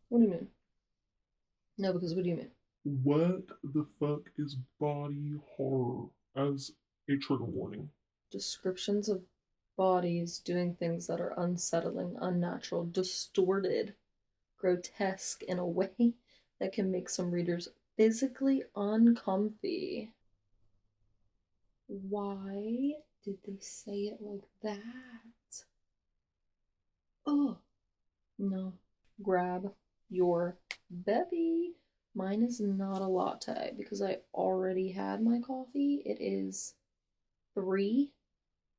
What do you mean? No, because what do you mean? What the fuck is body horror as a trigger warning? Descriptions of bodies doing things that are unsettling, unnatural, distorted, grotesque in a way that can make some readers physically uncomfy. Why did they say it like that? Oh, no. Grab your bevy. Mine is not a latte because I already had my coffee. It is 3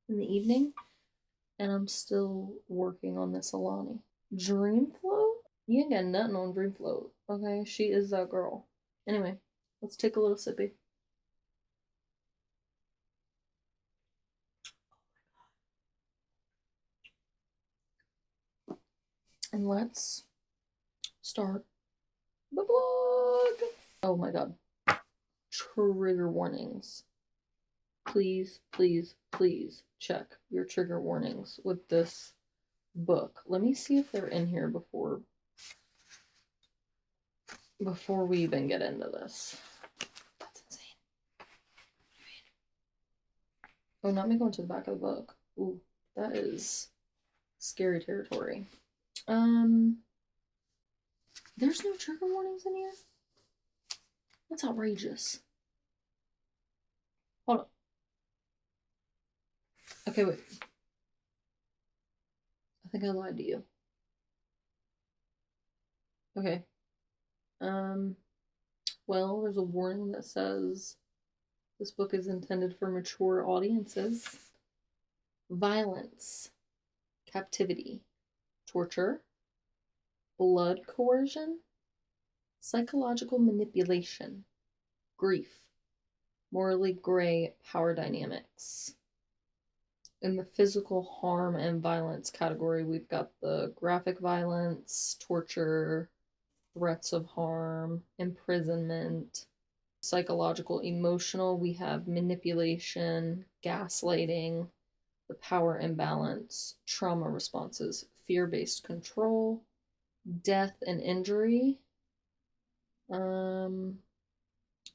in the evening and I'm still working on this Alani. Dreamflow? You ain't got nothing on Dreamflow, okay? She is that girl. Anyway, let's take a little sippy. And let's start the vlog. Oh my god. Trigger warnings. Please, please, please check your trigger warnings with this book. Let me see if they're in here before we even get into this. That's insane. Oh, not me going to the back of the book. Ooh, that is scary territory. There's no trigger warnings in here? That's outrageous. Hold on. Okay, wait. I think I lied to you. Okay. Well, there's a warning that says this book is intended for mature audiences. Violence, captivity, torture, blood coercion, psychological manipulation, grief, morally gray power dynamics. In the physical harm and violence category, we've got the graphic violence, torture, threats of harm, imprisonment. Psychological, emotional, we have manipulation, gaslighting, the power imbalance, trauma responses, fear-based control, death and injury,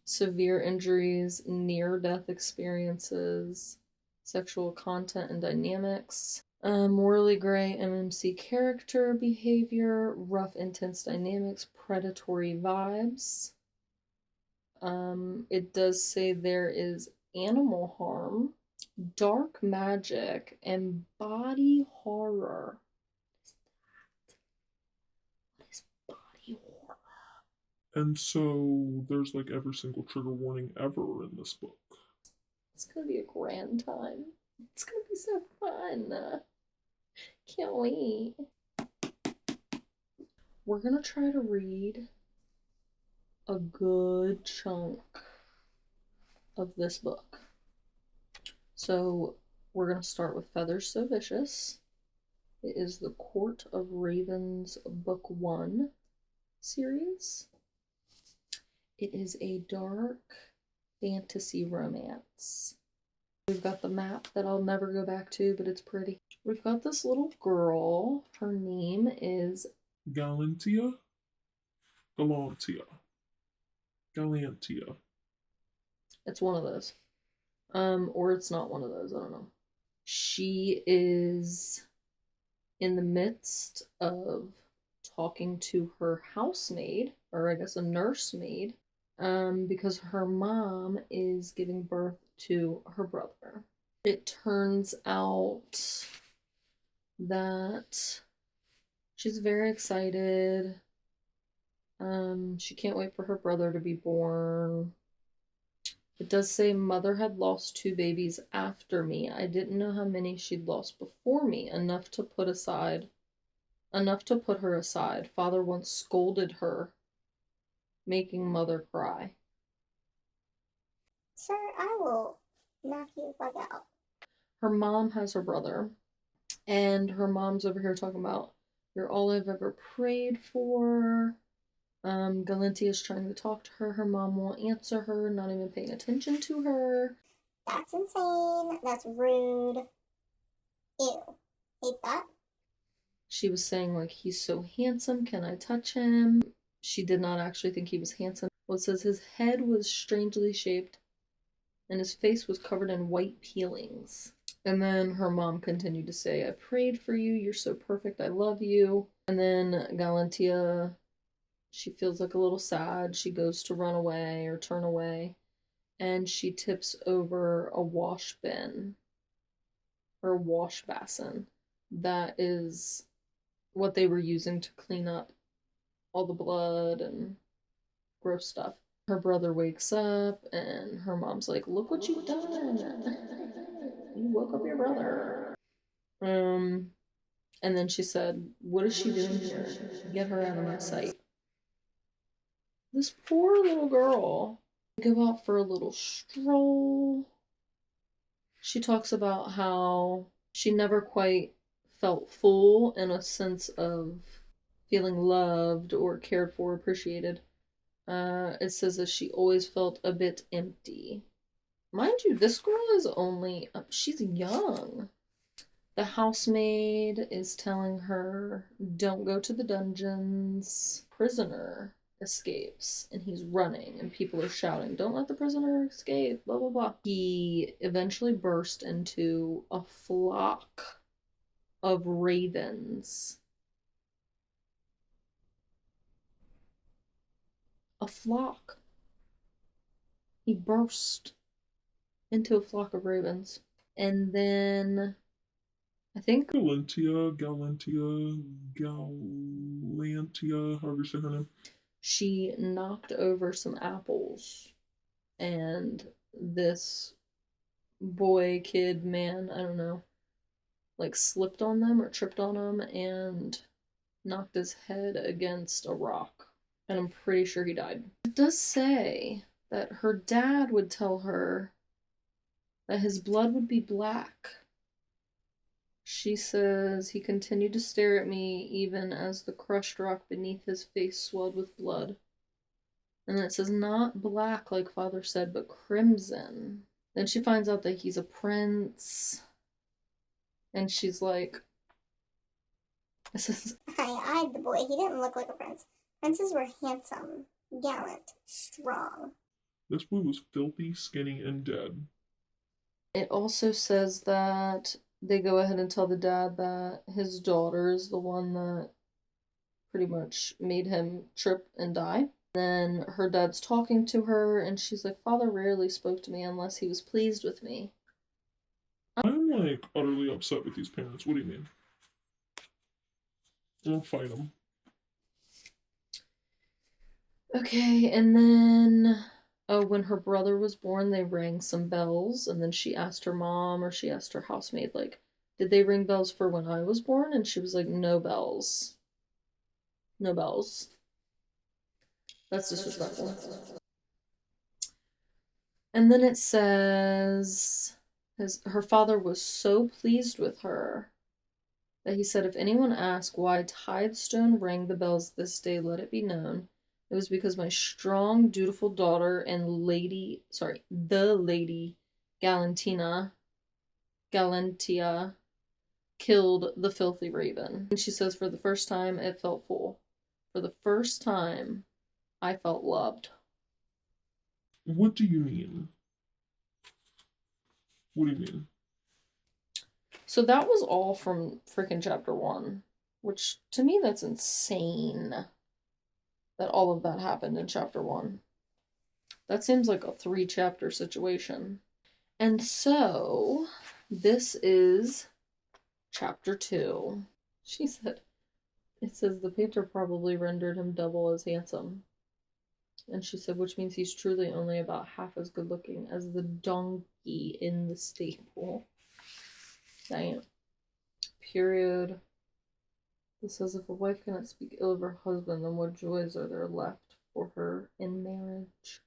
severe injuries, near-death experiences, sexual content and dynamics, morally gray MMC character behavior, rough intense dynamics, predatory vibes. It does say there is animal harm, dark magic, and body horror. What is body horror? And so there's like every single trigger warning ever in this book. It's gonna be a grand time. It's gonna be so fun. Can't wait. We're gonna try to read a good chunk of this book. So we're gonna start with Feathers So Vicious. It is the Court of Ravens Book 1 series. It is a dark fantasy romance. We've got the map that I'll never go back to, but it's pretty. We've got this little girl. Her name is Galantia? Galantia. Galantia. It's one of those. Or it's not one of those, I don't know. She is in the midst of talking to her housemaid, or I guess a nursemaid, because her mom is giving birth to her brother. It turns out that she's very excited. She can't wait for her brother to be born. It does say mother had lost 2 babies after me. I didn't know how many she'd lost before me, enough to put her aside. Father once scolded her, making mother cry. Sir, I will knock you the fuck out. Her mom has her brother, and her mom's over here talking about, you're all I've ever prayed for. Galantia is trying to talk to her. Her mom won't answer her, not even paying attention to her. That's insane. That's rude. Ew. Hate that. She was saying, like, he's so handsome, can I touch him? She did not actually think he was handsome. Well, it says his head was strangely shaped and his face was covered in white peelings. And then her mom continued to say, I prayed for you, you're so perfect, I love you. And then Galantia, she feels like a little sad. She goes to run away or turn away, and she tips over a wash bin or wash basin that is what they were using to clean up all the blood and gross stuff. Her brother wakes up and her mom's like, look what you've done. You woke up your brother. And then she said, what is she doing here? Get her out of my sight. This poor little girl. Go out for a little stroll. She talks about how she never quite felt full in a sense of feeling loved or cared for, appreciated. It says that she always felt a bit empty. Mind you, this girl is only, she's young. The housemaid is telling her, don't go to the dungeons. Prisoner escapes and he's running and people are shouting, don't let the prisoner escape, blah, blah, blah. He eventually burst into a flock of ravens. A flock. He burst into a flock of ravens. And then I think Galantia, however you say her name. She knocked over some apples, and this boy, kid, man, I don't know, like slipped on them or tripped on them and knocked his head against a rock. And I'm pretty sure he died. It does say that her dad would tell her that his blood would be black. She says he continued to stare at me even as the crushed rock beneath his face swelled with blood. And it says not black like father said, but crimson. Then she finds out that he's a prince. And she's like, it says, I eyed the boy. He didn't look like a prince. Princes were handsome, gallant, strong. This boy was filthy, skinny, and dead. It also says that they go ahead and tell the dad that his daughter is the one that pretty much made him trip and die. Then her dad's talking to her, and she's like, Father rarely spoke to me unless he was pleased with me. I'm like utterly upset with these parents. What do you mean? I'll fight them. Okay, and then when her brother was born, they rang some bells, and then she asked her mom or she asked her housemaid, like, did they ring bells for when I was born? And she was like, no bells. No bells. That's disrespectful. And then it says her father was so pleased with her that he said, if anyone asks why Tidestone rang the bells this day, let it be known. It was because my strong, dutiful daughter and the lady Galantia killed the filthy raven. And she says, for the first time, it felt full. For the first time, I felt loved. What do you mean? What do you mean? So that was all from freaking chapter 1, which to me that's insane that all of that happened in chapter 1. That seems like a 3-chapter situation. And so this is chapter 2. She said, it says the painter probably rendered him double as handsome. And she said, which means he's truly only about half as good looking as the donkey in the stable. Damn. Period. It says, if a wife cannot speak ill of her husband, then what joys are there left for her in marriage?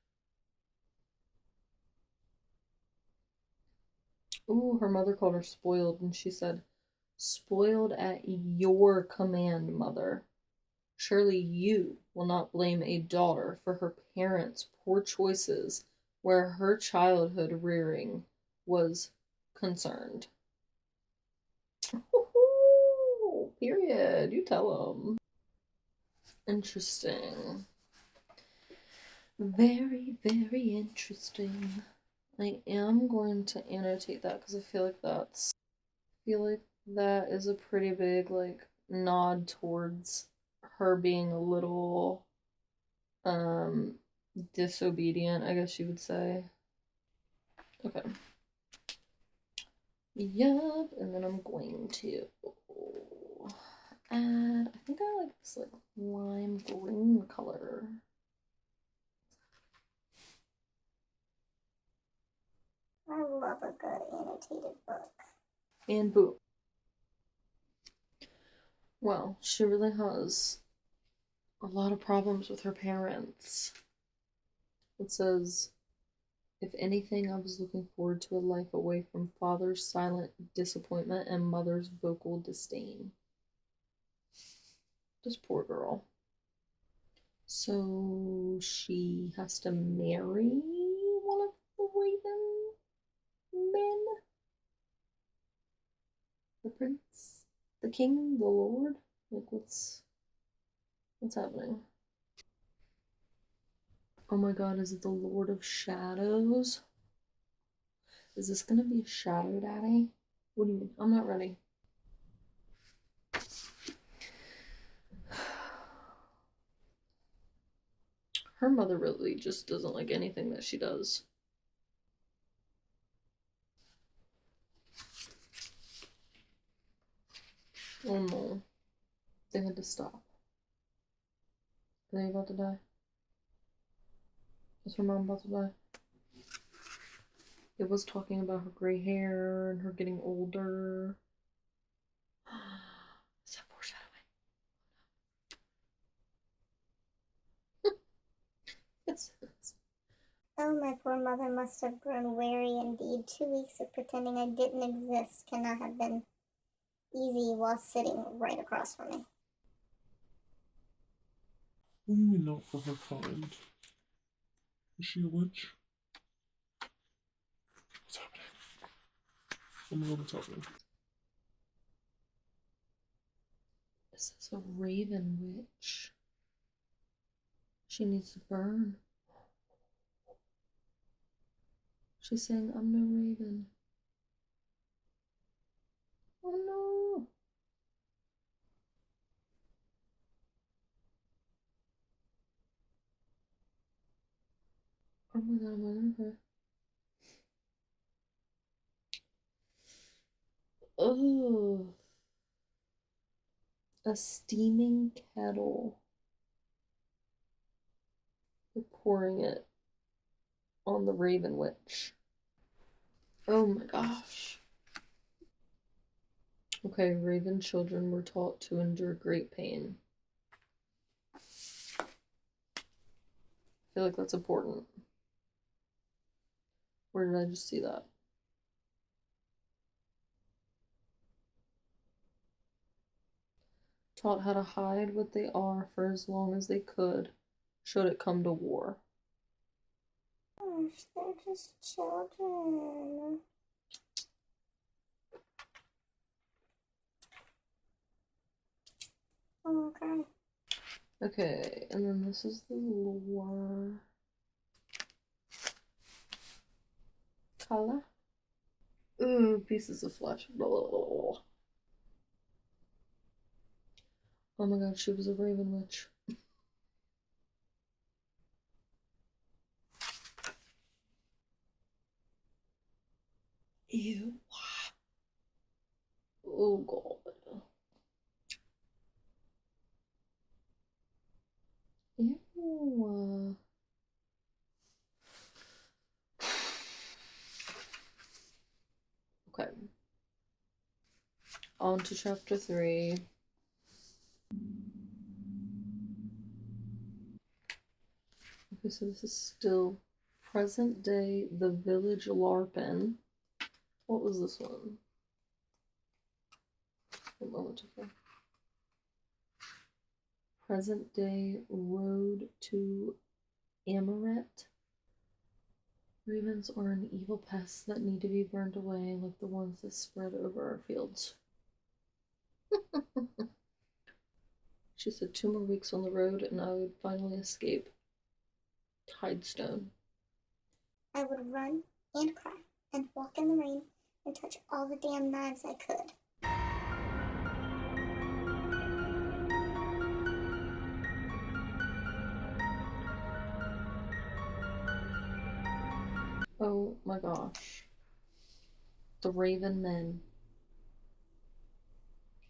Ooh, her mother called her spoiled, and she said, spoiled at your command, mother. Surely you will not blame a daughter for her parents' poor choices where her childhood rearing was concerned. Period. You tell them. Interesting. Very, very interesting. I am going to annotate that because I feel like that is a pretty big like nod towards her being a little disobedient, I guess you would say. Okay. Yup, and then I'm going to add, I think I like this like lime green color. I love a good annotated book. And boom. Well, she really has a lot of problems with her parents. It says, if anything, I was looking forward to a life away from father's silent disappointment and mother's vocal disdain. This poor girl. So she has to marry one of the Raven men? The prince? The king? The lord? Like, what's happening? Oh my god, is it the Lord of Shadows? Is this gonna be a shadow daddy? What do you mean? I'm not ready. Her mother really just doesn't like anything that she does. Oh no. They had to stop. Are they about to die? Is her mom about to die? It was talking about her gray hair and her getting older. Is that foreshadowing? It's Oh, my poor mother must have grown weary indeed. 2 weeks of pretending I didn't exist cannot have been easy while sitting right across from me. What do you mean not for her kind? Is she a witch? What's happening? Oh my god, what's happening? This is a raven witch. She needs to burn. She's saying, I'm no raven. Oh no. Oh my god, am I gonna cry? Oh. A steaming kettle. They're pouring it on the raven witch. Oh my gosh. Okay, raven children were taught to endure great pain. I feel like that's important. Where did I just see that? Taught how to hide what they are for as long as they could, should it come to war. Gosh, they're just children. Oh, okay. Okay, and then this is the lore color. Ooh, pieces of flesh. Blah. Oh my god, she was a raven witch. Ew. Oh god. Ew. Okay. On to chapter 3. Okay, so this is still present day, the village LARPin. What was this one? A moment ago. Present day road to Amaret. Ravens are an evil pest that need to be burned away, like the ones that spread over our fields. She said 2 more weeks on the road and I would finally escape Tidestone. I would run and cry and walk in the rain and touch all the damn knives I could. Oh my gosh. The Raven men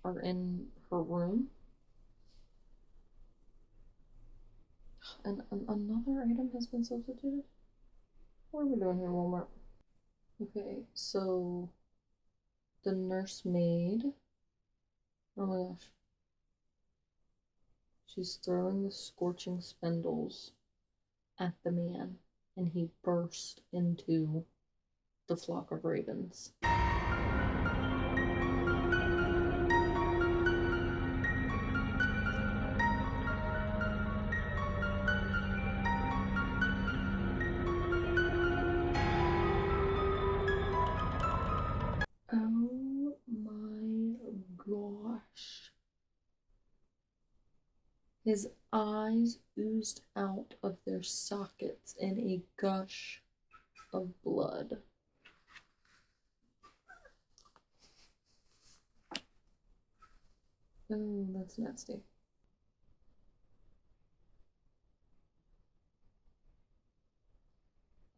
are in her room. And another item has been substituted? What are we doing here, Walmart? Okay, so the nursemaid. Oh my gosh. She's throwing the scorching spindles at the man, and he burst into the flock of ravens. Oh my gosh. His eyes oozed out of their sockets in a gush of blood. Oh, that's nasty.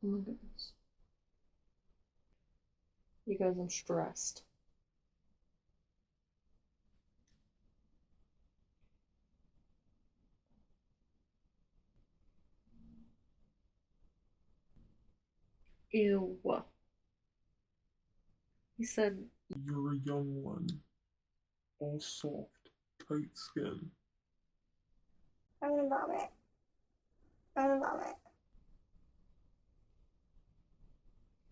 Oh my goodness. You guys, I'm stressed. Ew. He said, You're a young one. All soft, tight skin. I'm gonna vomit. I'm gonna vomit.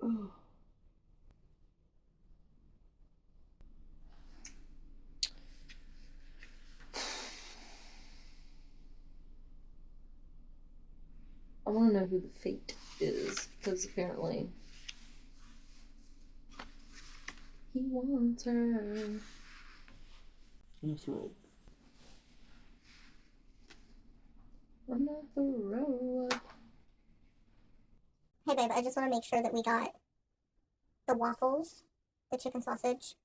oh. I want to know who the fate is, because apparently he wants her. In the throat. On the throat. Hey babe, I just want to make sure that we got the waffles, the chicken sausage,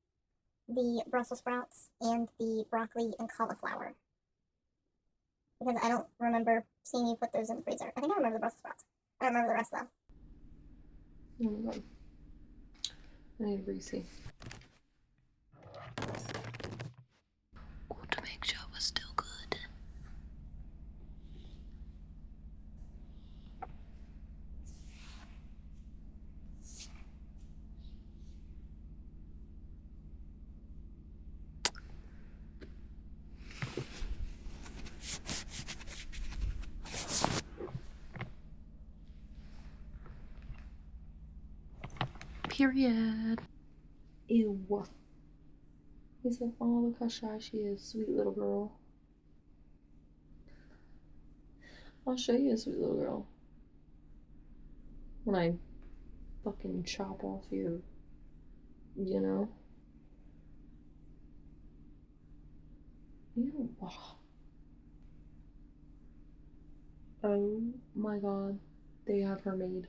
the Brussels sprouts, and the broccoli and cauliflower. Because I don't remember seeing you put those in the freezer. I think I remember the Brussels sprouts. I don't remember the rest though. Oh my god. I need a Reese. To make sure it was still good. Period. Ew. He said, oh, look how shy she is, sweet little girl. I'll show you a sweet little girl. When I fucking chop off your, you know? Ew. Oh my god. They have her made.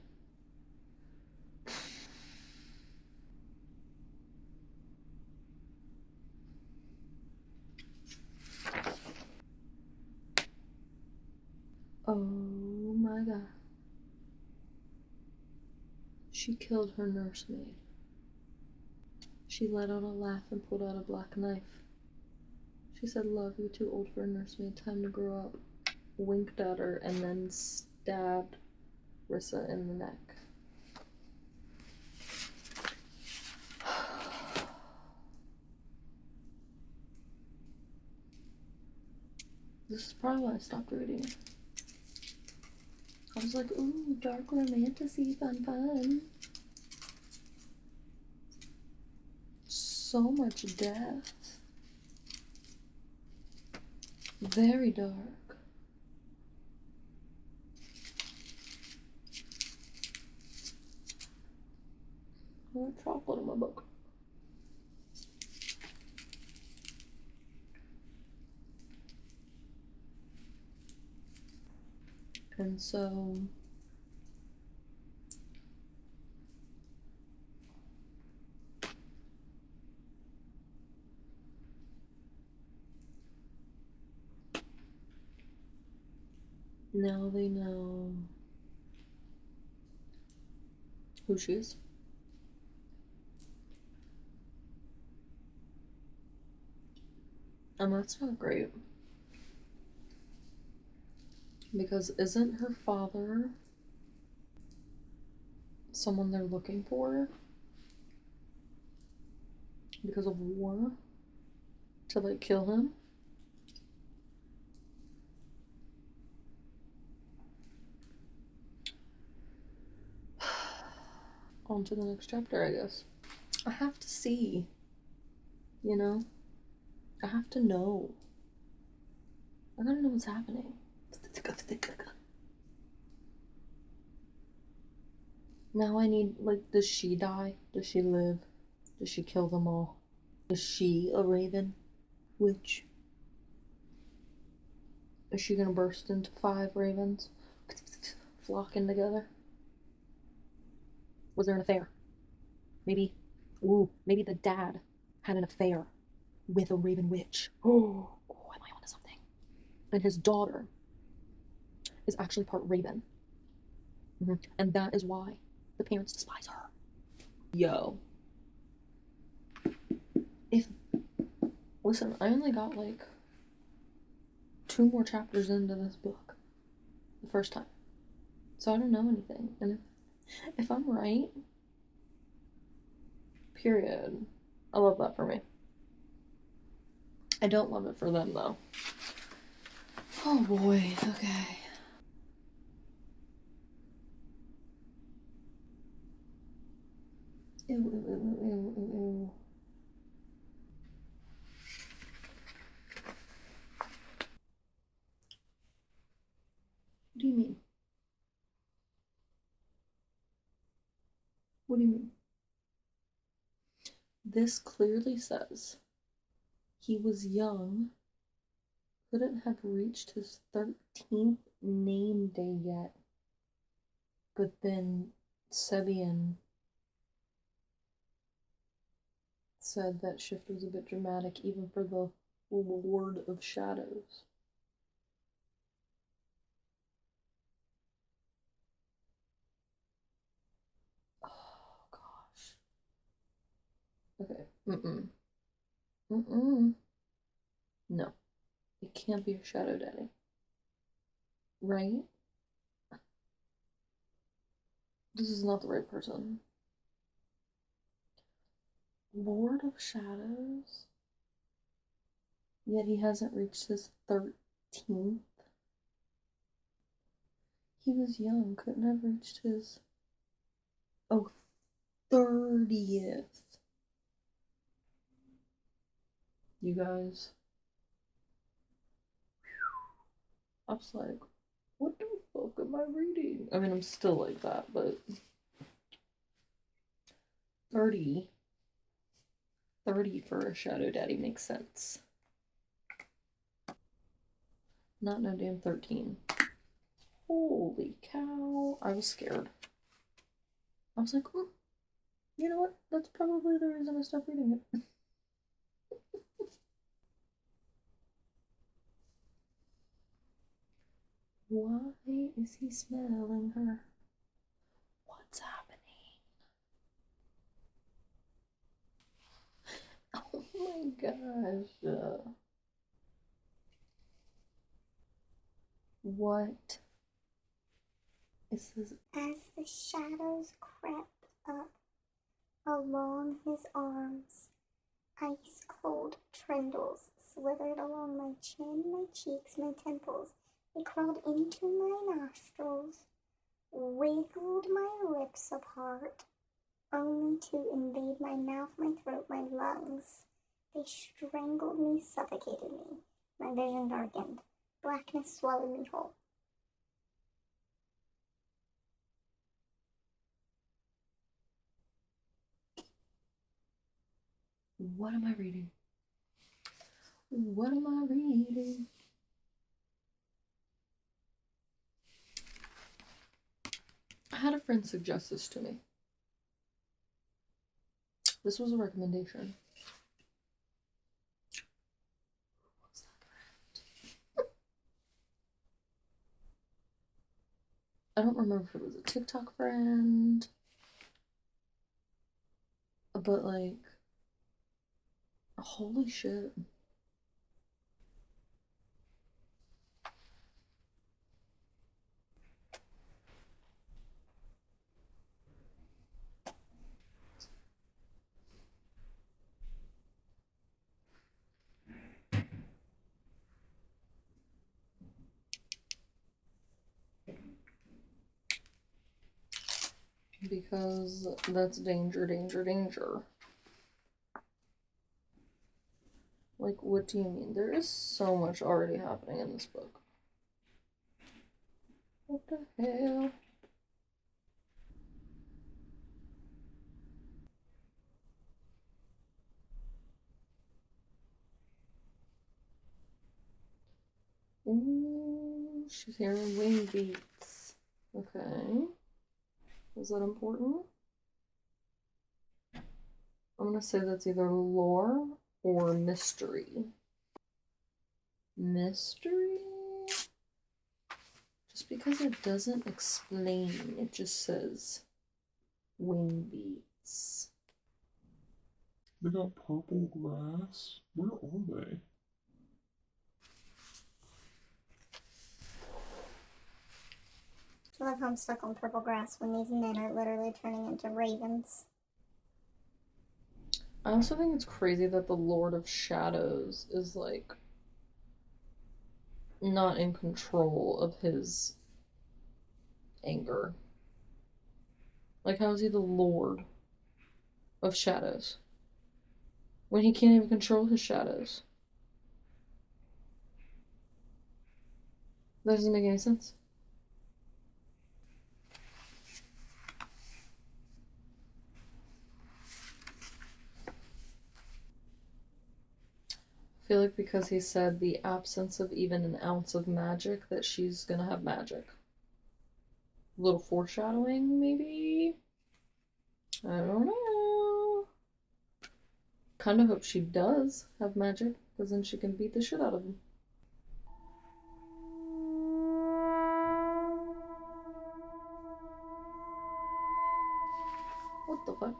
Oh my god. She killed her nursemaid. She let out a laugh and pulled out a black knife. She said, love, you're too old for a nursemaid, time to grow up. Winked at her and then stabbed Rissa in the neck. This is probably why I stopped reading. I was like, ooh, dark romantasy, fun. So much death. Very dark. I want chocolate in my book. And so now they know who she is. And that's not great. Because isn't her father someone they're looking for? Because of war? To like kill him? On to the next chapter, I guess. I have to see. You know? I have to know. I gotta know what's happening. Now I need, like, does she die? Does she live? Does she kill them all? Is she a raven witch? Is she gonna burst into 5 ravens? Flocking together? Was there an affair? Maybe the dad had an affair with a raven witch. Oh, am I onto something? And his daughter is actually part raven. And that is why the parents despise her. Yo. Listen, I only got like 2 more chapters into this book the first time. So I don't know anything. And if I'm right, period. I love that for me. I don't love it for them though. Oh boy, okay. Ew, ew, ew, ew, ew, ew. What do you mean? What do you mean? This clearly says he was young, couldn't have reached his 13th name day yet, but then Sebian said that shift was a bit dramatic even for the Lord of Shadows. Oh gosh. Okay. No. It can't be a Shadow Daddy. Right? This is not the right person. Lord of Shadows? Yet he hasn't reached his 13th. He was young, couldn't have reached his 30th. You guys. I was like, what the fuck am I reading? I mean, I'm still like that, but 30 for a Shadow Daddy makes sense. Not no damn 13. Holy cow. I was scared. I was like, you know what? That's probably the reason I stopped reading it. Why is he smelling her? What's happening? Oh my gosh. What is this? As the shadows crept up along his arms, ice cold trindles slithered along my chin, my cheeks, my temples. They crawled into my nostrils, wiggled my lips apart, only to invade my mouth, my throat, my lungs. They strangled me, suffocated me. My vision darkened. Blackness swallowed me whole. What am I reading? What am I reading? I had a friend suggest this to me. This was a recommendation. What's that friend? I don't remember if it was a TikTok friend, but like, holy shit. Because that's danger, danger, danger. Like, what do you mean? There is so much already happening in this book. What the hell? Ooh, she's hearing wing beats. Okay. Is that important? I'm gonna say that's either lore or mystery. Mystery? Just because it doesn't explain, it just says wing beats. They got purple grass. Where are they? I love how I'm stuck on purple grass when these men are literally turning into ravens. I also think it's crazy that the Lord of Shadows is like not in control of his anger. Like, how is he the Lord of Shadows when he can't even control his shadows? That doesn't make any sense. I feel like because he said the absence of even an ounce of magic, that she's gonna have magic. A little foreshadowing, maybe? I don't know. Kind of hope she does have magic, because then she can beat the shit out of him. What the fuck?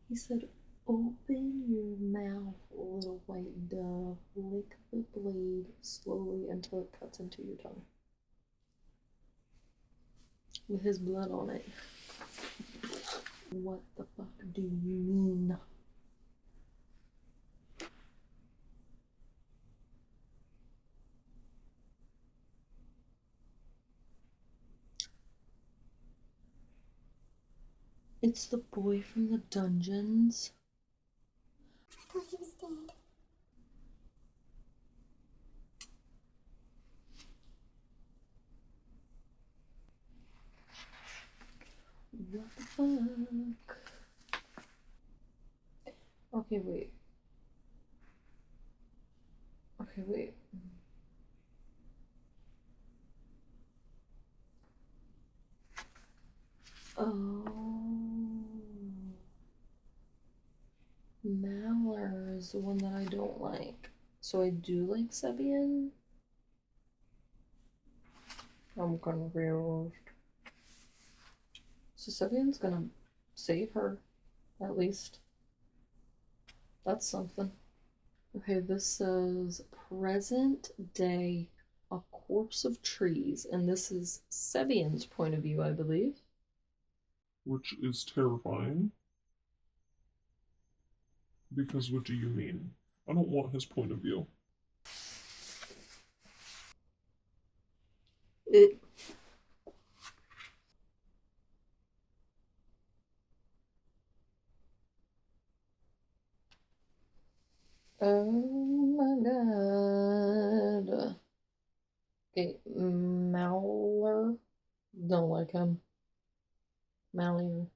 He said, open your mouth, little white dove. Lick the blade slowly until it cuts into your tongue. With his blood on it. What the fuck do you mean? It's the boy from the dungeons. I thought he was dead. What the fuck? Okay, wait. Okay, wait. Oh. Mallor is the one that I don't like. So I do like Sebian. I'm confused. So Sebian's gonna save her, at least. That's something. Okay, this says present day, a corpse of trees, and this is Sebian's point of view, I believe. Which is terrifying. Because what do you mean? I don't want his point of view. Oh my god. Okay, Mauler. Don't like him. Mallier.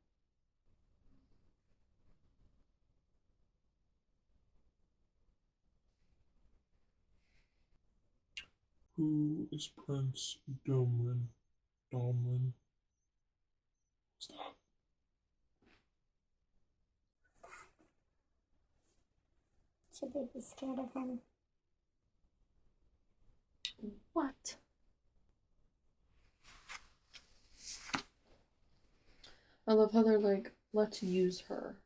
Who is Prince Domlin? Domlin? Stop. Should they be scared of him? What? I love how they're like, let's use her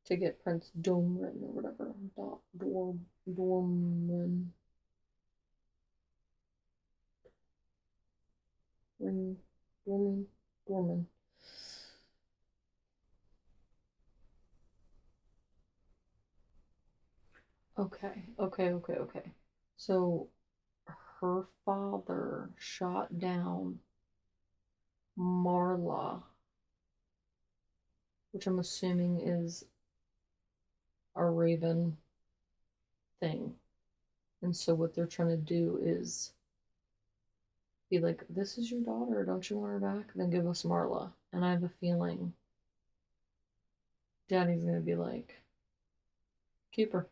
to get Prince Domrin or whatever. Dorman. Dorman. Okay. So her father shot down Marla, which I'm assuming is a raven thing. And so what they're trying to do is be like, this is your daughter, don't you want her back? Then give us Marla. And I have a feeling Daddy's gonna be like, keep her.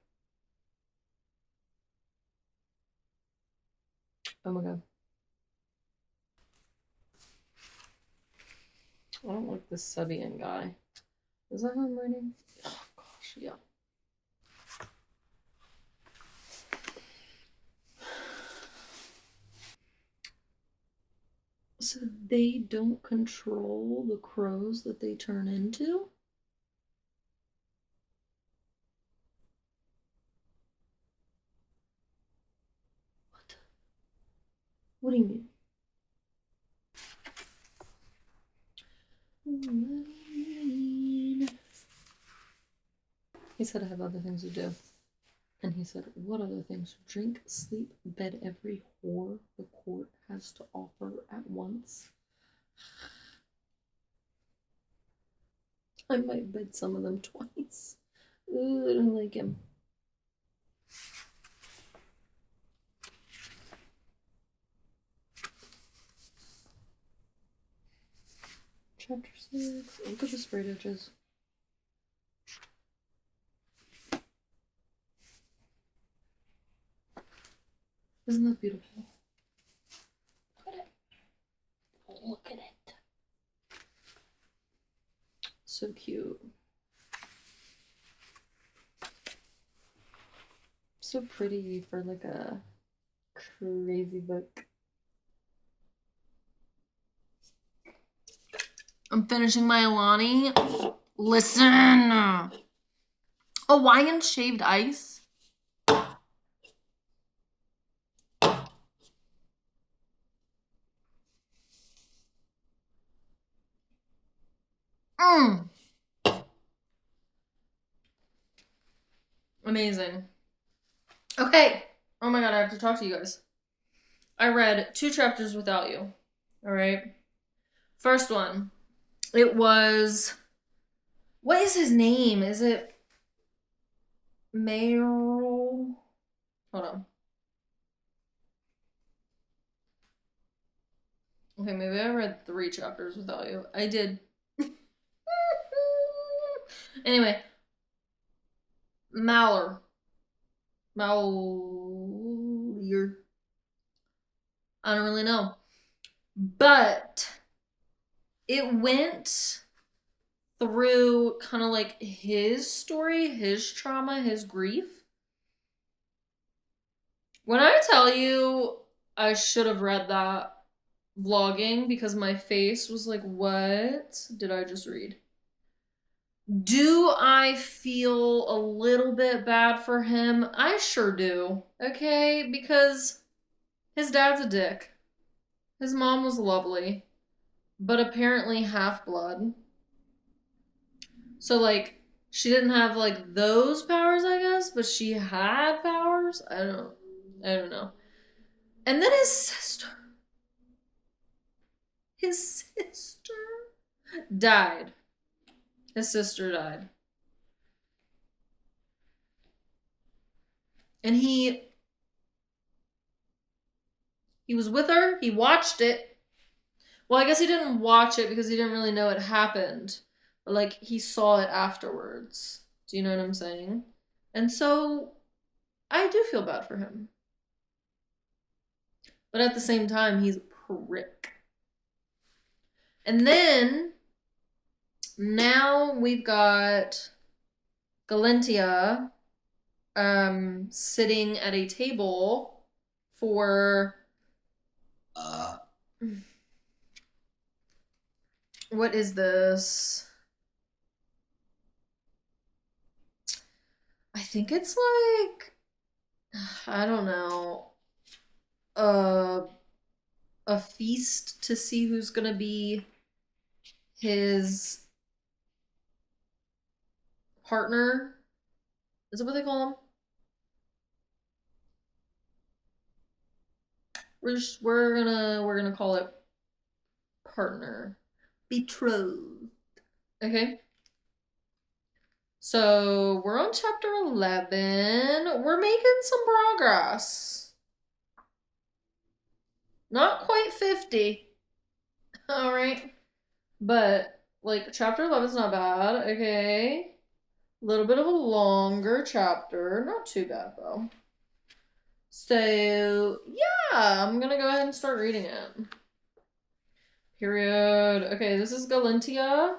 Oh my god. I don't like this Sebian guy. Is that how I'm writing? Oh gosh, yeah. So they don't control the crows that they turn into? What? What do you mean? He said I have other things to do. And he said, what other things? Drink, sleep, bed every whore the court has to offer at once. I might bed some of them twice. Ooh, I don't like him. Chapter 6. Look at the sprayed edges. Isn't that beautiful? Look at it. Look at it. So cute. So pretty for like a crazy book. I'm finishing my Alani. Listen. Hawaiian shaved ice. Amazing. Okay. Oh my god, I have to talk to you guys. I read 2 chapters without you. Alright. First one. It was... What is his name? Is it... Mayral? Hold on. Okay, maybe I read 3 chapters without you. I did. Anyway. Mauler. I don't really know. But it went through kind of like his story, his trauma, his grief. When I tell you I should have read that vlogging because my face was like, what did I just read? Do I feel a little bit bad for him? I sure do, okay? Because his dad's a dick. His mom was lovely, but apparently half-blood. So, like, she didn't have, like, those powers, I guess, but she had powers? I don't know. And then his sister died. His sister died. And he was with her, he watched it. Well, I guess he didn't watch it because he didn't really know it happened. But like he saw it afterwards. Do you know what I'm saying? And so I do feel bad for him. But at the same time, he's a prick. And then now we've got Galentia sitting at a table for what is this? I think it's like, I don't know, a feast to see who's gonna be his partner. Is that what they call him? We're gonna call it partner, betrothed. Okay. So we're on chapter 11. We're making some progress. Not quite 50. All right. But like chapter 11 is not bad. Okay. A little bit of a longer chapter. Not too bad though. So yeah, I'm gonna go ahead and start reading it. Period. Okay, this is Galentia.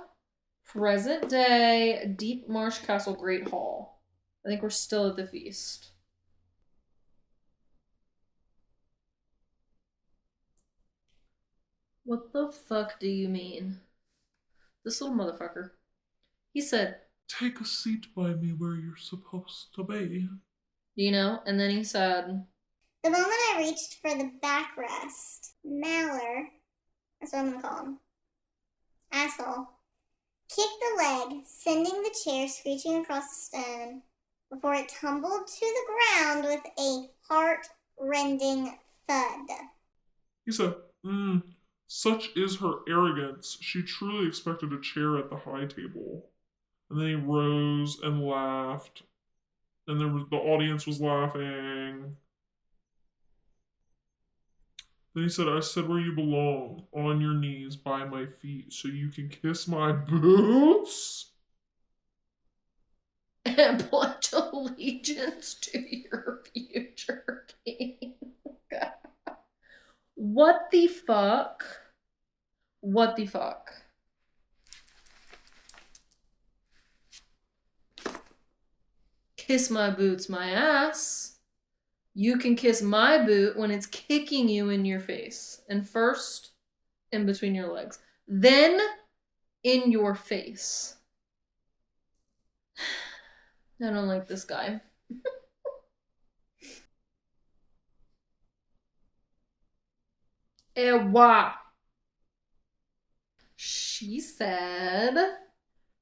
Present day, Deep Marsh Castle, Great Hall. I think we're still at the feast. What the fuck do you mean? This little motherfucker. He said, Take a seat by me where you're supposed to be. you know, and then he said, The moment I reached for the backrest, Maller, that's what I'm gonna call him, asshole, kicked the leg, sending the chair screeching across the stone before it tumbled to the ground with a heart-rending thud. He said, such is her arrogance. She truly expected a chair at the high table. And then he rose and laughed. And the audience was laughing. Then he said, I said where you belong, on your knees by my feet, so you can kiss my boots. and pledge allegiance to your future king. What the fuck? What the fuck? Kiss my boots, my ass. You can kiss my boot when it's kicking you in your face. And first, in between your legs. Then, in your face. I don't like this guy. Ewa. She said,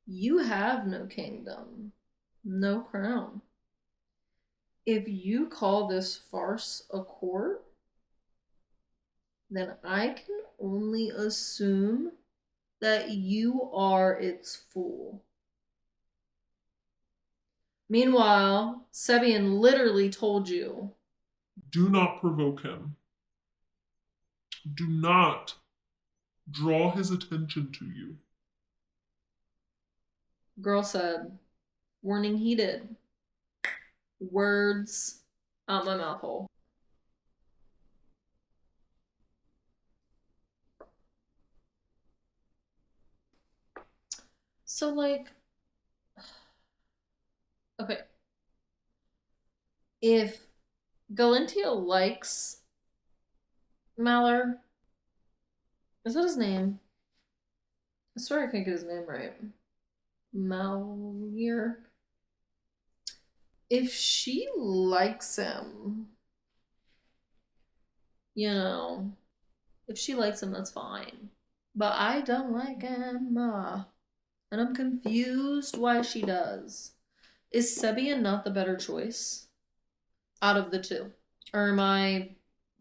you have no kingdom, no crown. If you call this farce a court, then I can only assume that you are its fool. Meanwhile, Sebian literally told you, Do not provoke him. Do not draw his attention to you. girl said, warning heeded. Words out my mouth hole. So, like, okay. If Galentia likes Maller, is that his name? I swear I can't get his name right. Malir. If she likes him, you know, if she likes him, that's fine. But I don't like him. And I'm confused why she does. Is Sebian not the better choice out of the two? Or am I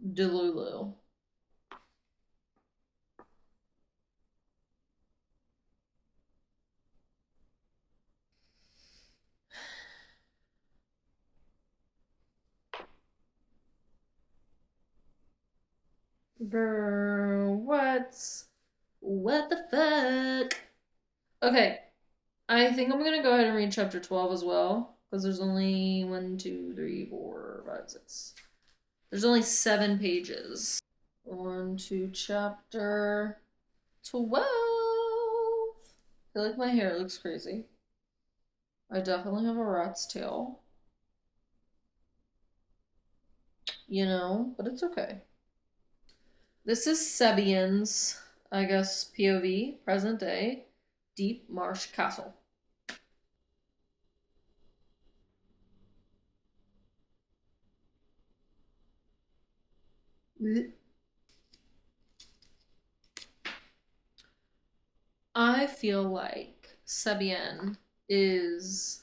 Delulu? Bro, what the fuck? Okay, I think I'm gonna go ahead and read chapter 12 as well, because there's only 1, 2, 3, 4, 5, 6. There's only 7 pages. On to chapter 12. I feel like my hair looks crazy. I definitely have a rat's tail. You know, but it's okay. This is Sebian's, I guess, POV, present day, Deep Marsh Castle. I feel like Sebian is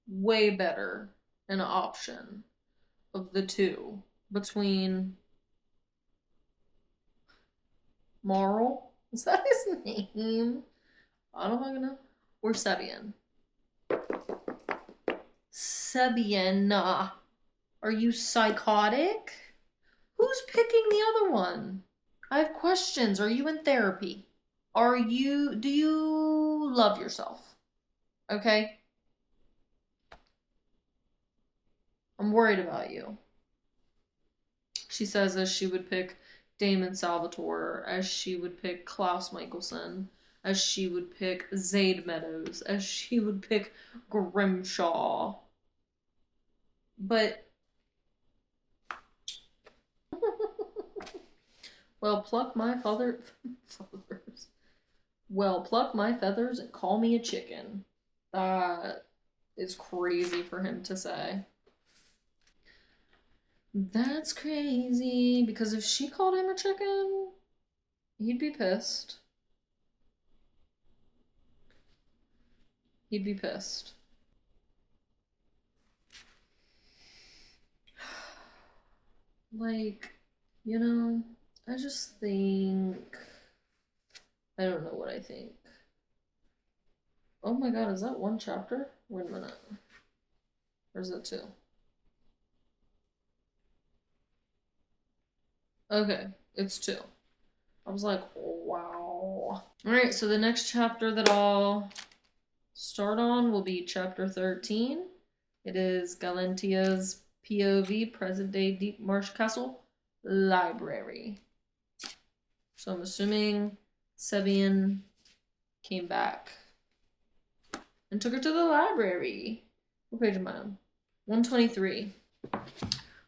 way better an option of the two between Marl, is that his name? I don't fucking know. Or Sebian. Sebian, are you psychotic? Who's picking the other one? I have questions. Are you in therapy? Do you love yourself? Okay? I'm worried about you. She says as she would pick Damon Salvatore, as she would pick Klaus Michelson, as she would pick Zaid Meadows, as she would pick Grimshaw. But well, pluck my feathers. Well, pluck my feathers and call me a chicken. That is crazy for him to say. That's crazy, because if she called him a chicken, he'd be pissed. He'd be pissed. Like, you know, I just think... I don't know what I think. Oh my god, is that 1 chapter? Wait a minute. Or is it 2? Okay, it's 2. I was like, wow. Alright, so the next chapter that I'll start on will be chapter 13. It is Galentia's POV, present day Deep Marsh Castle library. So I'm assuming Sebian came back and took her to the library. What page am I on? 123.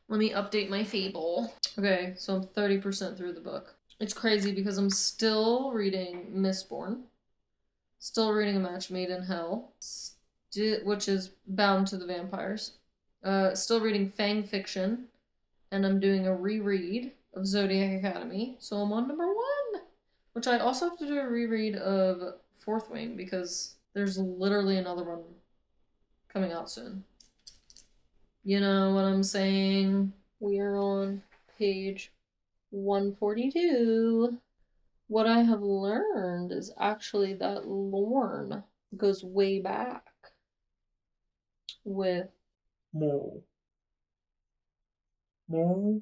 Let me update my fable. Okay, so I'm 30% through the book. It's crazy because I'm still reading Mistborn. Still reading A Match Made in Hell, which is bound to the vampires. Still reading Fang Fiction, and I'm doing a reread of Zodiac Academy, so I'm on number 1, which I also have to do a reread of Fourth Wing, because there's literally another one coming out soon. You know what I'm saying? We are on page 142. What I have learned is actually that Lorne goes way back with Moral. Moral?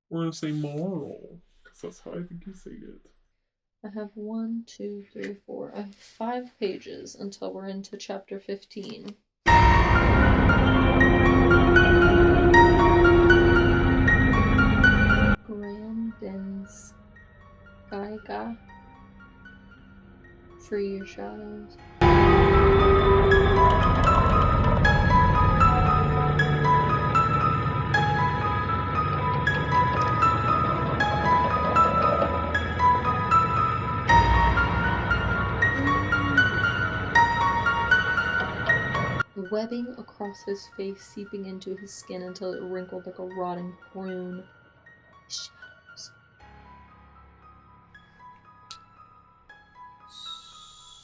We're gonna say moral, because that's how I think you say it. I have 1, 2, 3, 4. I have 5 pages until we're into chapter 15. Grandin's Gaiga. Free your shadows. Webbing across his face, seeping into his skin until it wrinkled like a rotting prune. Shadows.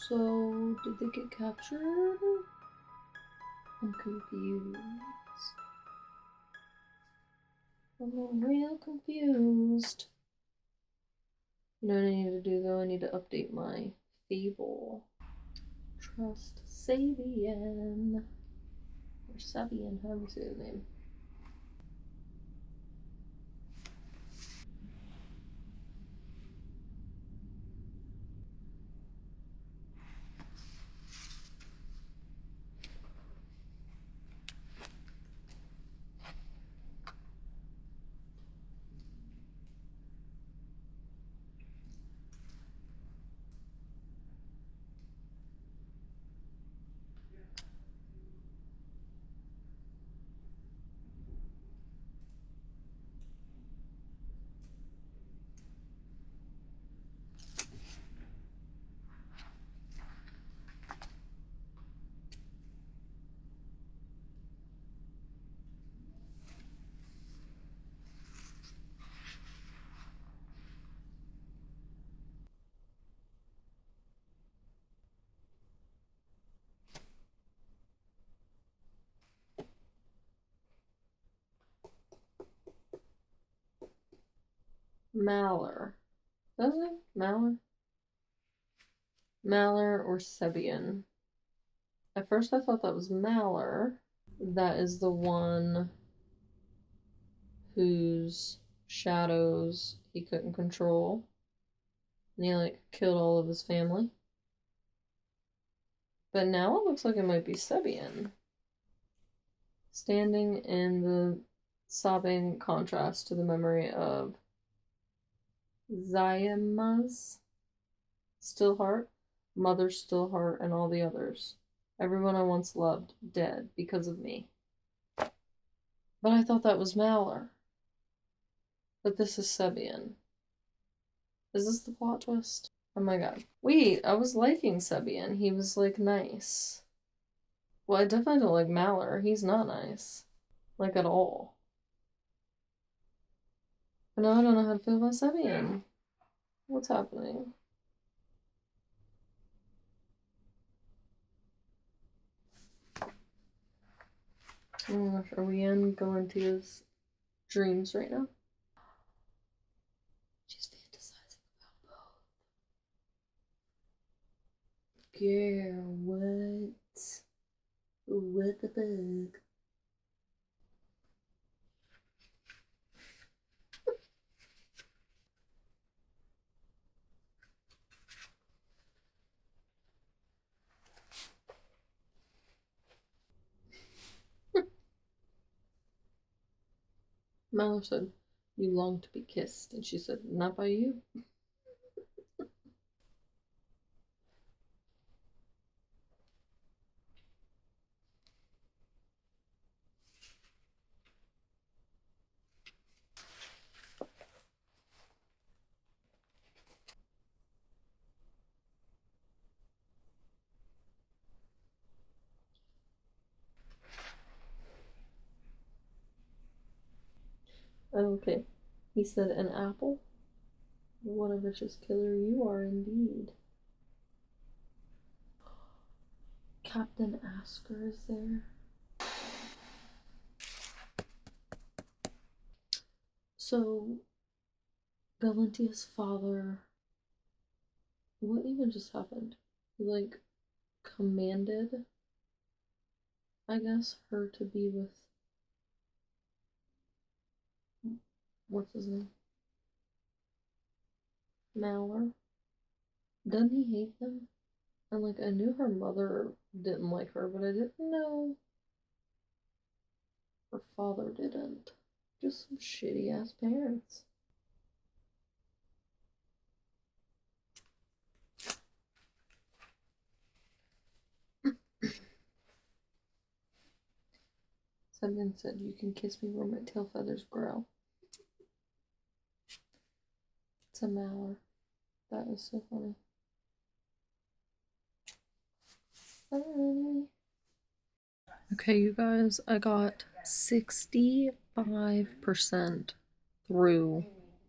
So, did they get captured? I'm confused. I'm real confused. You know what I need to do though? I need to update my fable. Trust Sabian. Or Sabian, however you say his name. Maller. Doesn't it? Maller? Maller or Sebian. At first I thought that was Maller. That is the one whose shadows he couldn't control. And he like killed all of his family. But now it looks like it might be Sebian. Standing in the sobbing contrast to the memory of Zayama's Stillheart, Mother Stillheart, and all the others. Everyone I once loved, dead because of me. But I thought that was Maller. But this is Sebian. Is this the plot twist? Oh my god. Wait, I was liking Sebian. He was like nice. Well, I definitely don't like Maller. He's not nice. Like at all. But now I don't know how to feel about Sebian. What's happening? Oh my gosh, are we in Galentia's dreams right now? She's fantasizing about both. Girl, what? What the fuck? Mallow said, "You long to be kissed," and she said, "Not by you." Oh, okay. He said, "An apple? What a vicious killer you are indeed." Captain Asker is there. So, Galentia's father, what even just happened? He, like, commanded, I guess, her to be with, what's his name? Maller. Doesn't he hate them? And, like, I knew her mother didn't like her, but I didn't know her father didn't. Just some shitty ass parents. Someone said, "You can kiss me where my tail feathers grow." It's a Maller. That is so funny. Okay, you guys, I got 65% through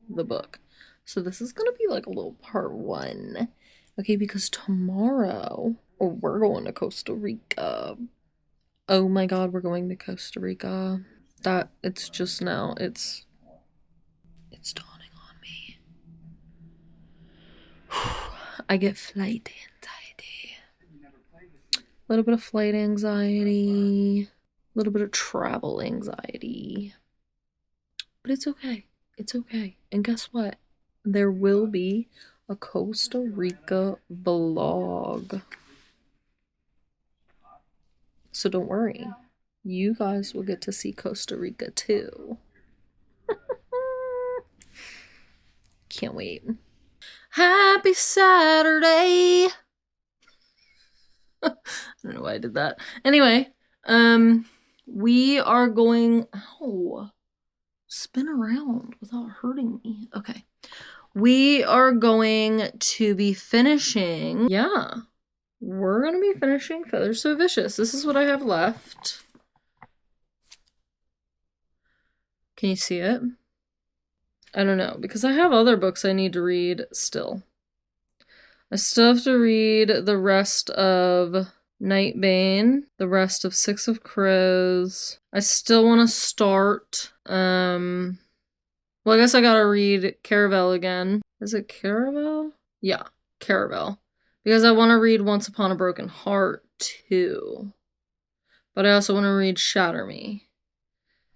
the book. So this is gonna be like a little part 1. Okay, because tomorrow, we're going to Costa Rica. Oh my god, we're going to Costa Rica. That, it's just now, it's dawning on me. I get flight anxiety. A little bit of flight anxiety. A little bit of travel anxiety. But it's okay. It's okay. And guess what? There will be a Costa Rica vlog. So don't worry. You guys will get to see Costa Rica too. Can't wait. Happy Saturday! I don't know why I did that. Anyway, we are going... Ow. Spin around without hurting me. Okay. We are going to be finishing... Yeah. We're going to be finishing Feathers So Vicious. This is what I have left. Can you see it? I don't know, because I have other books I need to read still. I still have to read the rest of Nightbane, the rest of Six of Crows. I still want to start Well, I guess I gotta read Caravel again. Is it Caravel? Yeah, Caravel. Because I want to read Once Upon a Broken Heart too. But I also want to read Shatter Me.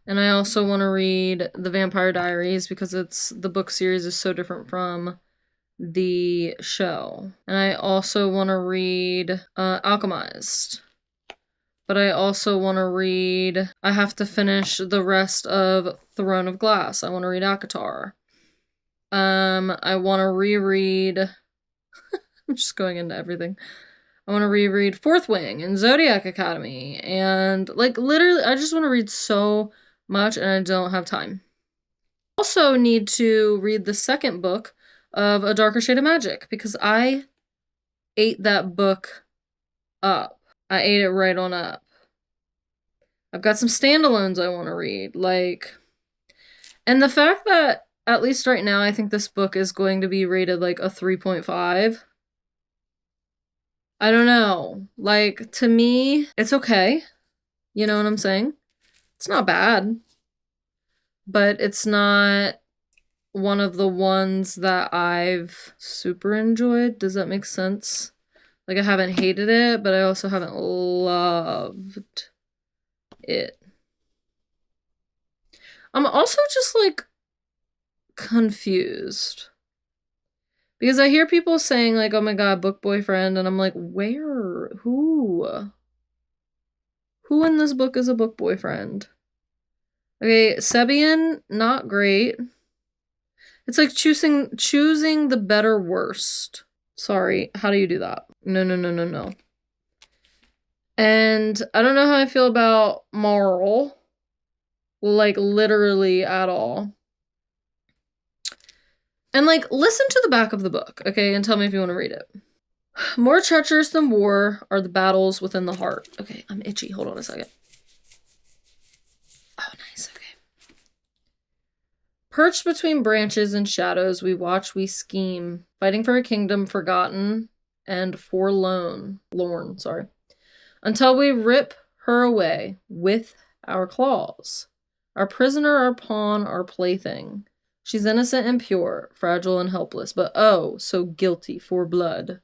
And I also want to read The Vampire Diaries because the book series is so different from the show. And I also want to read Alchemized. But I also want to read... I have to finish the rest of Throne of Glass. I want to read ACOTAR. I want to reread... I'm just going into everything. I want to reread Fourth Wing and Zodiac Academy. And, like, literally, I just want to read so much and I don't have time. Also need to read the second book of A Darker Shade of Magic because I ate that book up. I ate it right on up. I've got some standalones I want to read, like, and the fact that, at least right now, I think this book is going to be rated, like, a 3.5. I don't know. Like, to me, it's okay. You know what I'm saying? It's not bad. But it's not one of the ones that I've super enjoyed. Does that make sense? Like, I haven't hated it, but I also haven't loved it. I'm also just, like, confused. Because I hear people saying, like, oh my god, book boyfriend, and I'm like, where? Who? Who in this book is a book boyfriend? Okay, Sebian, not great. It's like choosing the better worst. Sorry, how do you do that? No. And I don't know how I feel about Marl. Like, literally at all. And, like, listen to the back of the book, okay? And tell me if you want to read it. More treacherous than war are the battles within the heart. Okay, I'm itchy. Hold on a second. Oh, nice. Okay. Perched between branches and shadows, we watch, we scheme, fighting for a kingdom forgotten and forlorn, until we rip her away with our claws. Our prisoner, our pawn, our plaything. She's innocent and pure, fragile and helpless, but oh, so guilty for blood.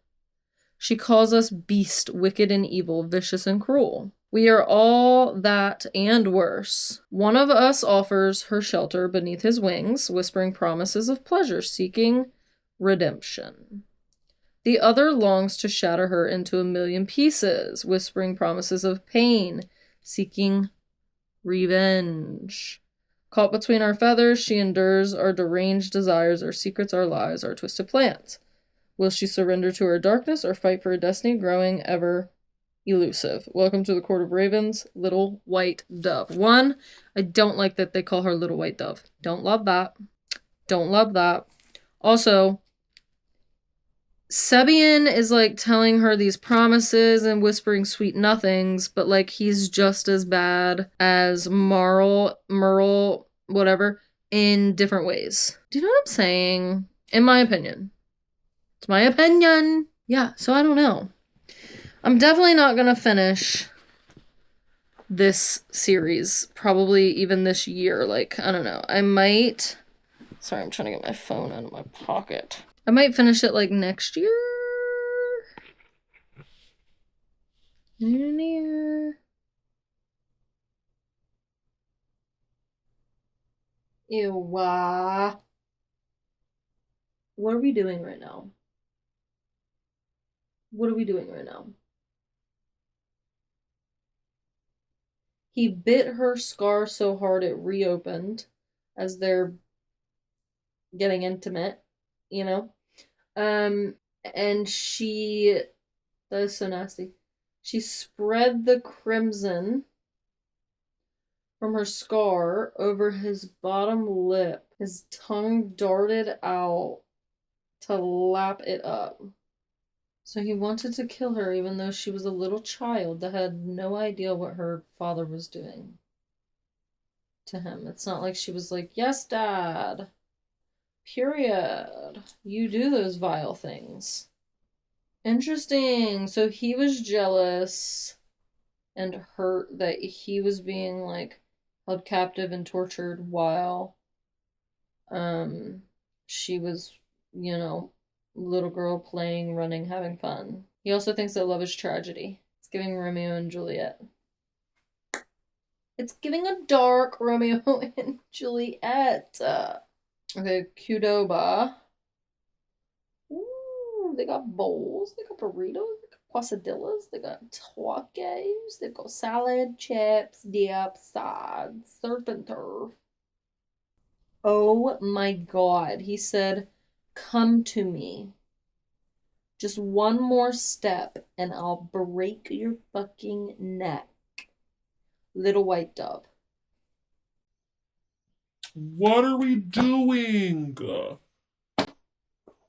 She calls us beast, wicked and evil, vicious and cruel. We are all that and worse. One of us offers her shelter beneath his wings, whispering promises of pleasure, seeking redemption. The other longs to shatter her into a million pieces, whispering promises of pain, seeking revenge. Caught between our feathers, she endures our deranged desires, our secrets, our lies, our twisted plans. Will she surrender to her darkness or fight for a destiny growing ever elusive? Welcome to the Court of Ravens, Little White Dove. One, I don't like that they call her Little White Dove. Don't love that. Don't love that. Also, Sebian is, like, telling her these promises and whispering sweet nothings, but, like, he's just as bad as Merle, whatever, in different ways. Do you know what I'm saying? In my opinion. It's my opinion. Yeah, so I don't know. I'm definitely not gonna finish this series, probably even this year. Like, I don't know. I might... Sorry, I'm trying to get my phone out of my pocket. I might finish it, like, next year? Near. Ew. What are we doing right now? What are we doing right now? He bit her scar so hard it reopened as they're getting intimate, you know? And she... That is so nasty. She spread the crimson from her scar over his bottom lip. His tongue darted out to lap it up. So he wanted to kill her even though she was a little child that had no idea what her father was doing to him. It's not like she was like, yes, Dad. Period. You do those vile things. Interesting. So he was jealous and hurt that he was being, like, held captive and tortured while She was, you know, little girl playing, running, having fun. He also thinks that love is tragedy. It's giving Romeo and Juliet. It's giving a dark Romeo and Juliet. Okay, Qdoba. Ooh, they got bowls, they got burritos, they got quesadillas, they got tacos, they got salad, chips, dip, sides, surf and turf. Oh my god, he said, come to me. Just one more step and I'll break your fucking neck. Little white dove. What are we doing?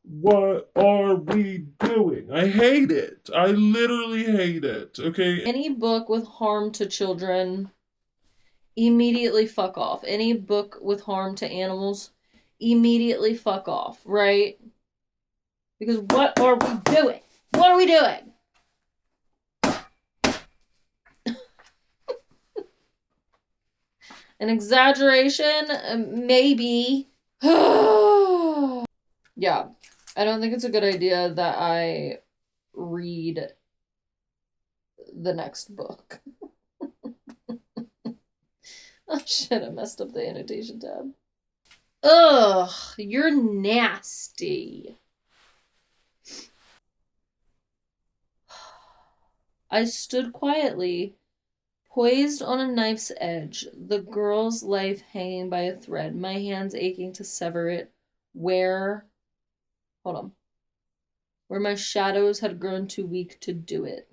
What are we doing? I hate it. I literally hate it. Okay. Any book with harm to children, immediately fuck off. Any book with harm to animals, immediately fuck off, right? Because what are we doing? What are we doing? An exaggeration? Maybe. Yeah. I don't think it's a good idea that I read the next book. Oh shit, I messed up the annotation tab. Ugh, you're nasty. I stood quietly, poised on a knife's edge, the girl's life hanging by a thread, my hands aching to sever it where my shadows had grown too weak to do it.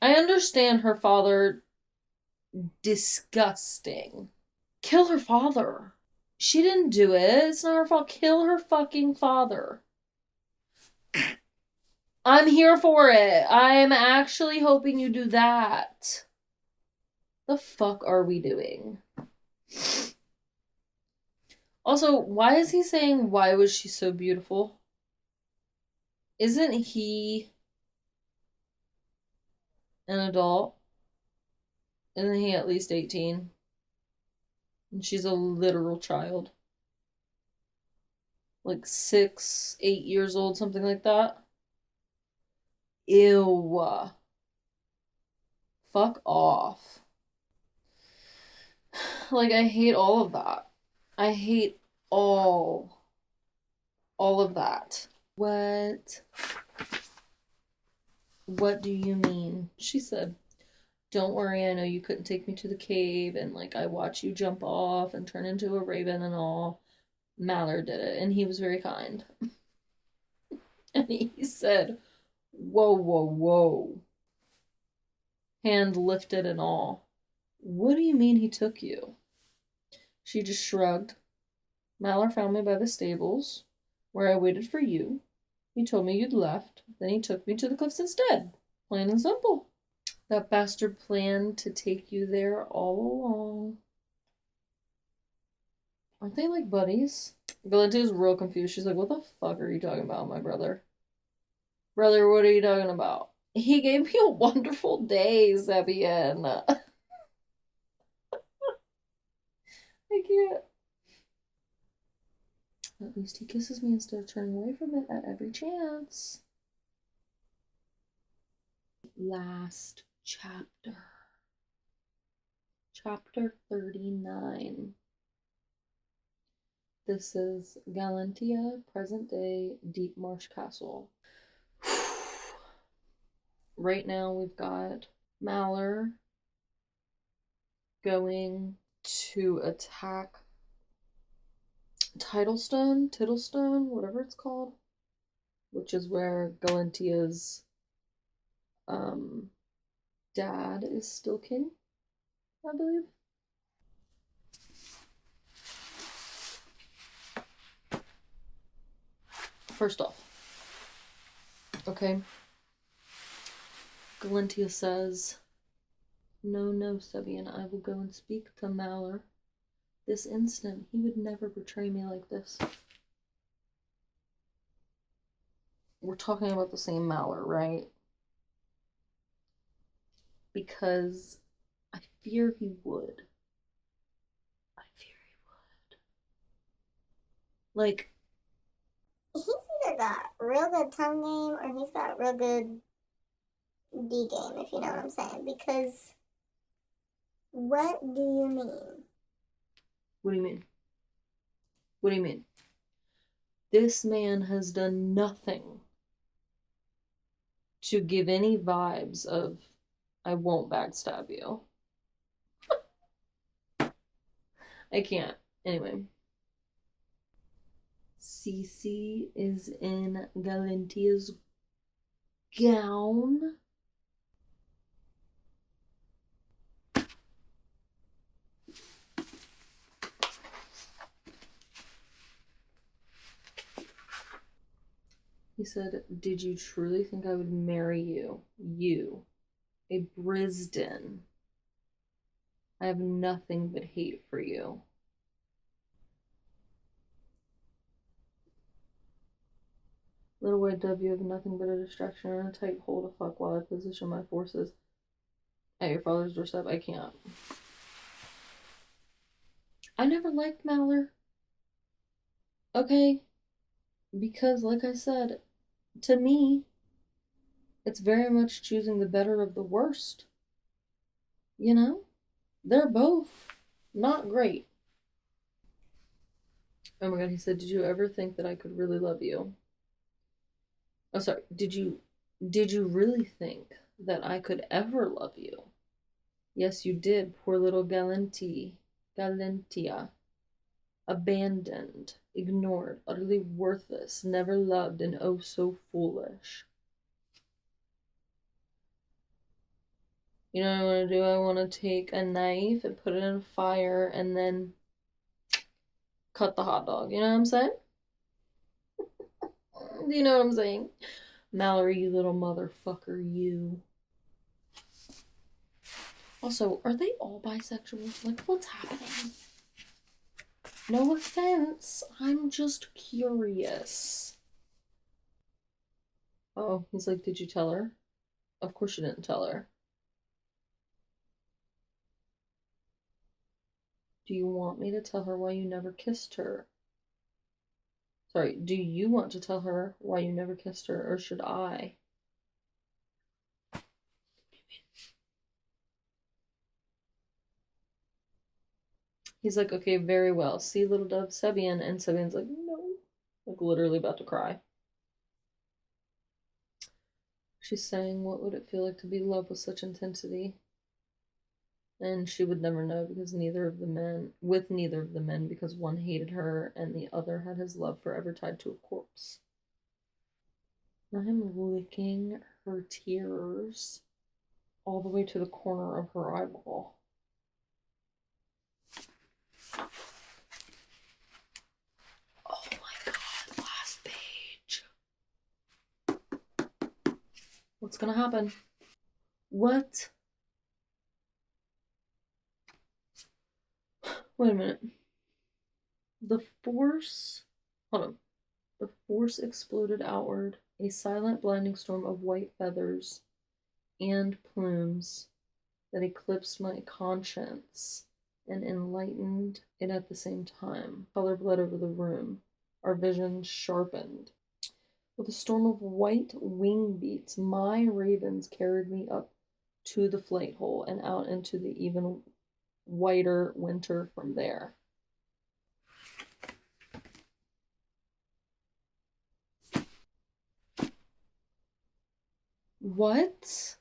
I understand her father. Disgusting. Kill her father. She didn't do it. It's not her fault. Kill her fucking father. I'm here for it. I'm actually hoping you do that. The fuck are we doing? Also, why is he saying, why was she so beautiful? Isn't he an adult? Isn't he at least 18? And she's a literal child. Like 6, 8 years old, something like that. Ew. Fuck off. Like, I hate all of that. I hate all of that. What do you mean? She said, don't worry, I know you couldn't take me to the cave, and like I watched you jump off and turn into a raven and all. Mallard did it, and he was very kind. And he said, whoa, whoa, whoa. Hand lifted and all. What do you mean he took you? She just shrugged. Mallard found me by the stables, where I waited for you. He told me you'd left, then he took me to the cliffs instead. Plain and simple. That bastard planned to take you there all along. Aren't they like buddies? Valentia's real confused. She's like, what the fuck are you talking about, my brother? Brother, what are you talking about? He gave me a wonderful day, Zebian. I can't. At least he kisses me instead of turning away from it at every chance. Last chapter. Chapter 39. This is Galantia, present day, Deep Marsh Castle. Right now we've got Mallard going to attack Tittlestone, whatever it's called, which is where Galantia's dad is still king, I believe. First off, okay, Galantia says, no, Sebian, I will go and speak to Mallard this instant. He would never betray me like this. We're talking about the same Mallard, right? Because I fear he would. Like, He's either got real good tongue game or he's got real good D game, if you know what I'm saying. Because what do you mean? what do you mean? What do you mean? This man has done nothing to give any vibes of, I won't backstab you. I can't. Anyway. Cece is in Galentia's gown. He said, "Did you truly think I would marry you? You, a Brisden. I have nothing but hate for you." Little white dove, you have nothing but a distraction and a tight hold of fuck while I position my forces at your father's doorstep. I can't. I never liked Maller. Okay? Because, like I said, to me, it's very much choosing the better of the worst. You know? They're both not great. Oh my god, he said, "Did you ever think that I could really love you?" Oh, sorry. Did you really think that I could ever love you? Yes, you did, poor little Galentia. Abandoned, ignored, utterly worthless, never loved, and oh so foolish. You know what I want to do? I want to take a knife and put it in a fire and then cut the hot dog. You know what I'm saying? Do you know what I'm saying? Mallory, you little motherfucker, you. Also, are they all bisexual? Like, what's happening? No offense, I'm just curious. Oh, he's like, "Did you tell her?" Of course you didn't tell her. Do you want me to tell her why you never kissed her? Sorry, do you want to tell her why you never kissed her, or should I? He's like, "Okay, very well. See, little dove, Sebian." And Sebian's like, "No." Like, literally about to cry. She's saying, "What would it feel like to be loved with such intensity?" And she would never know because neither of the men, because one hated her and the other had his love forever tied to a corpse. Now him licking her tears all the way to the corner of her eyeball. Oh my god, last page. What's gonna happen? What? Wait a minute. The force. Hold on. The force exploded outward, a silent blinding storm of white feathers and plumes that eclipsed my conscience and enlightened it at the same time. Color bled over the room. Our vision sharpened. With a storm of white wing beats, my ravens carried me up to the flight hole and out into the even whiter winter from there. What?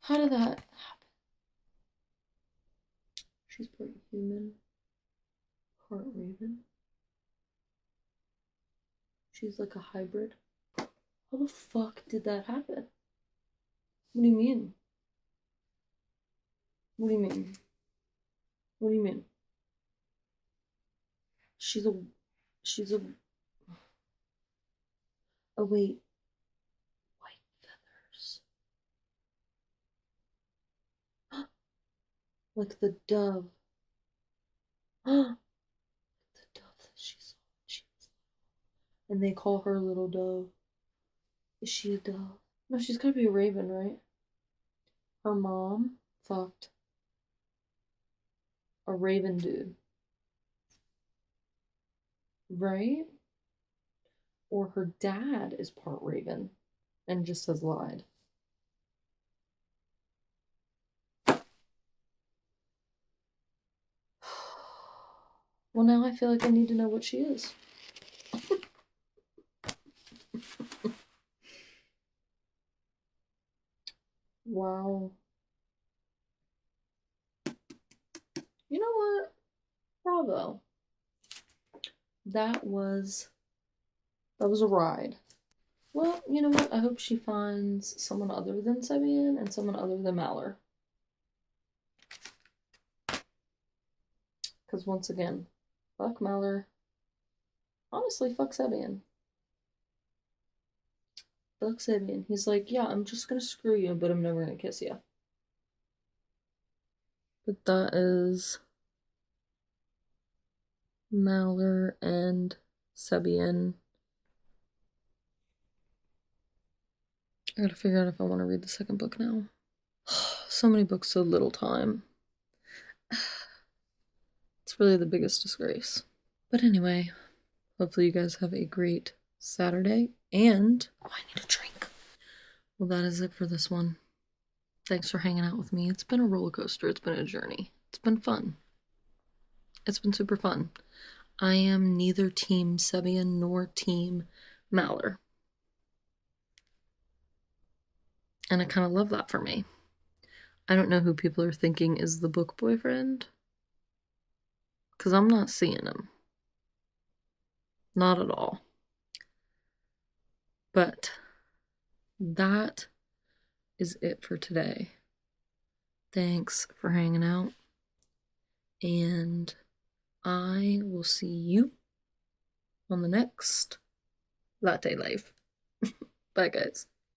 How did that happen? She's part human, part raven. She's like a hybrid. How the fuck did that happen? What do you mean? What do you mean? What do you mean? She's a oh wait, white feathers. Like the dove. The dove that she saw when she was little. And they call her little dove. Is she a dove? No, she's gotta be a raven, right? Her mom fucked a raven dude. Right? Or her dad is part raven and just has lied. Well, now I feel like I need to know what she is. Wow. You know what? Bravo. That was a ride. Well, you know what? I hope she finds someone other than Sebian and someone other than Malor. Because once again, fuck Malor. Honestly, fuck Sebian. Fuck Sebian. He's like, yeah, I'm just gonna screw you, but I'm never gonna kiss you. But that is Malor and Sebian. I gotta figure out if I want to read the second book now. So many books, so little time. It's really the biggest disgrace. But anyway, hopefully you guys have a great Saturday. And oh, I need a drink. Well, that is it for this one. Thanks for hanging out with me. It's been a roller coaster. It's been a journey. It's been fun. It's been super fun. I am neither Team Sebian nor Team Malor. And I kind of love that for me. I don't know who people are thinking is the book boyfriend. Because I'm not seeing him. Not at all. But that is it for today. Thanks for hanging out. And I will see you on the next Latte Life. Bye, guys.